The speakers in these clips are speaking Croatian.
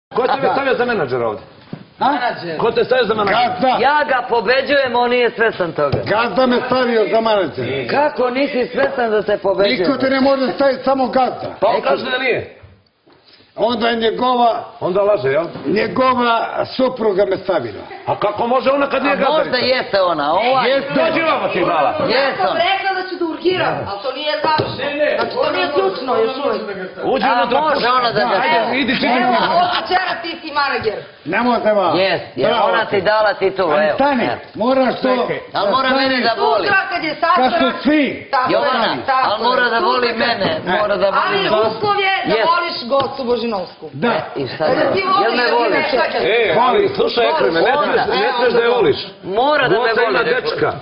Ko te je stavio za menadžera ovdje? Ko te je stavio za menadžera? Gazda! Ja ga pobeđujem, on nije svestan toga. Gazda me stavio za menadžera. Kako nisi svestan da se pobeđuje? Niko te ne može staviti, samo Gazda. Pa on kaže da nije. Onda je njegova supruga me stavila. A kako može ona kad nije A gazdarica? možda jeste ona, Dođi vama ti dala. Jeste sam ona. rekla da ću da urgiram, ali to nije završeno. Znači to nije stručno još uvijek. Uđi unutra. Može ona da ga Ajde, idi čini. Evo, od večera ti si manager. Nemojte vam. Jest, ona ti dala titulu, Ali evo. stani, moraš to... Ali mora mene da voli. Sutra kad je Kad su sastanak... svi. Jovana, ali mora da voli mene, mora da voli Ali vas. uslov je da voliš Gocu Božinovsku. Da. I šta Da ti jel me voliš? Ali slušaj Ekreme, ne smiješ da je voliš. Mora da me Goca voli. ima dečka.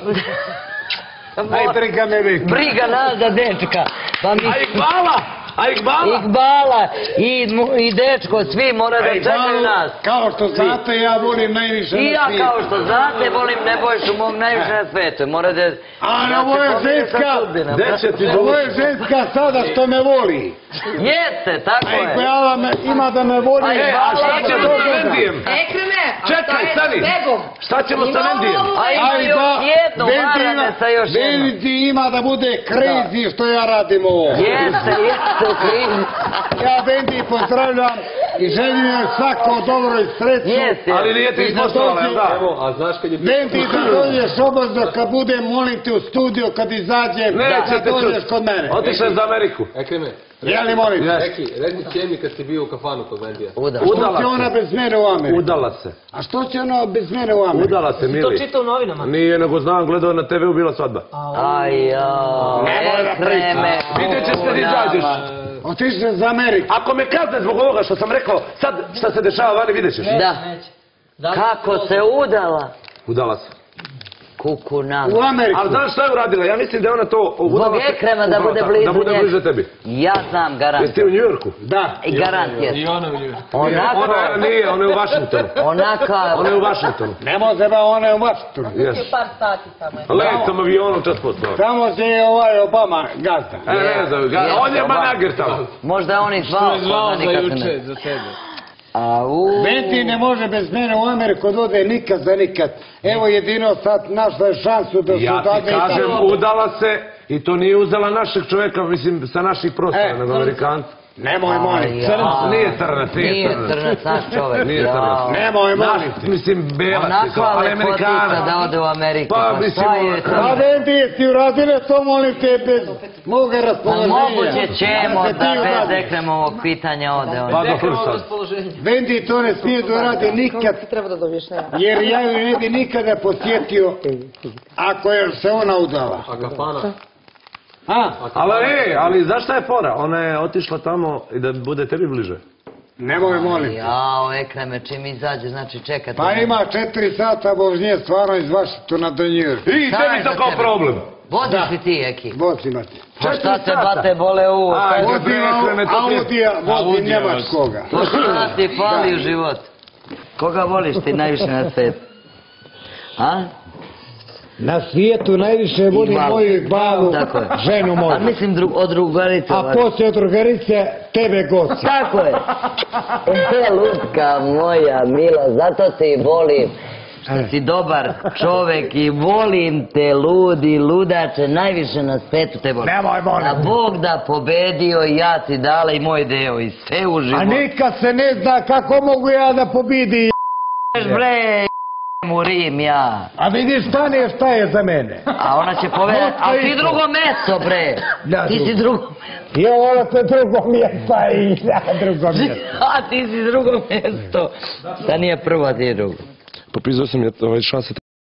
Aj, briga me već. Briga nas za dečka. Pa mi... A Iqbala! A Iqbala! Iqbala i dečko, svi mora da čekaju nas. Kao što znate, ja volim najviše na I ja svijetu. kao što znate volim Nebojšu mog najviše na svetu. Mora da... A ovo je ženska, ovo je ženska sada što me voli. Jeste, tako A je. Iqbala ima da me voli. A šta ćemo sa Mendijem? Ekreme, a Čekaj, šta je stani. s Begom? Šta ćemo sa Mendijem? A ima još jedno, varane sa još jedno. Beniti ima da bude crazy što ja radim ovo. Jeste, krivi. Ja Bendi pozdravljam i želim joj svako dobro i sreću. Jeste. Ali nije ti ispoštovala, jel da? A znaš kad je... Bendi da dođeš obazno kad budem, molim te u studio kad izađem, da dođeš kod mene. Otišao je za Ameriku. Ekreme, Ja li molim te? reci Čemi kad si bio u kafanu kod Mendija. Što će ona bez mene u Ameriku? Udala se. A što će ona bez mene u Ameriku? Udala se, mili. To čita u novinama. Nije, nego znam, gledao na TV-u, bila svadba. Aj jao, Nemoj da pričam. Ekreme. Vidjet ćeš kad izađeš. Otišli za Ameriku. Ako me kazne zbog ovoga što sam rekao, sad šta se dešava vani, vidjet ćeš. Da. Kako se udala? Udala se. Kuku nam. U Ameriku. Ali znaš šta je uradila? Ja mislim da je ona to... Zbog Ekrema da bude blizu Da bude njega. bliže tebi. Ja znam, garant. Jesi ti u New Yorku? Da. I garant jest. I ona u nju. Onako, Ona nije, ona je u Washingtonu. onaka... Ona je u Washingtonu. Nemo se ba, ona je u Washingtonu. Yes. Par sati samo. Letom avionom čas poslao. Tamo se je ovaj Obama gazda. Ne znam, on je manager tamo. Možda on i zvao. Zvao možda za nikad juče, ne. za sebe. Benti ne može bez mene u Ameriku da ode nikad za nikad. Evo jedino sad našla je šansu da su Ja ti kažem, udala se i to nije uzela našeg čovjeka, mislim, sa naših prostora, nego Amerikanca. Nemoj molim. Nije crnac, Nije crnac, naš čovek. Nije crnac. Nemoj molim. Mislim, belac je to, Onakva ali lepotica Amerikanac. da ode u Ameriku. Pa, Pa mislim, šta je A to? Benti, ti uradile to, molim te, bez moga Pa raspoloženja. moguće ćemo se ti da bez uradiš. Ekremovog pitanja ode on. Pa dobro sad. Benti to ne smije da uradi nikad, Treba da dobiješ nema. jer ja ju ne bi nikada posjetio ako je se ona udala. A kafana? Ali znaš šta je fora? Ona je otišla tamo i da bude tebi bliže. Nemoj molim te. Jao, Ekreme, čim izađe, znači čekate. Pa ima 4 sata vožnje stvarno iz Washingtona do New Yorka. I tebi to kao problem. Voziš li ti, Eki? Vozim ti. Pa šta te bate bole uvo? Ajde, Vozim Ekreme, to ti je... Audija, vozim njemačkoga. To šta ti fali u život? Koga voliš ti najviše na svijetu? A? Na svijetu najviše volim moju balu, Tako je. ženu A moju. mislim od drugarice. A poslije od drugarice tebe gosti. Tako je. Lutka moja mila, zato te i volim. Što si dobar čovek i volim te, ludi, ludače, najviše na svetu te volim. Nemoj molim. A Bog da pobedio i ja ti dala i moj deo i sve u A životu. nikad se ne zna kako mogu ja da pobidi. Bre, u Rim ja. A vidiš stane šta je za mene. A ona će povedati, a ti drugo mesto bre. Da, Ti si drugo. I ovo se drugo mjesta i ja drugo mjesto. A ti si drugo mesto. Da nije prvo, a ti je drugo. Popizao sam je šanse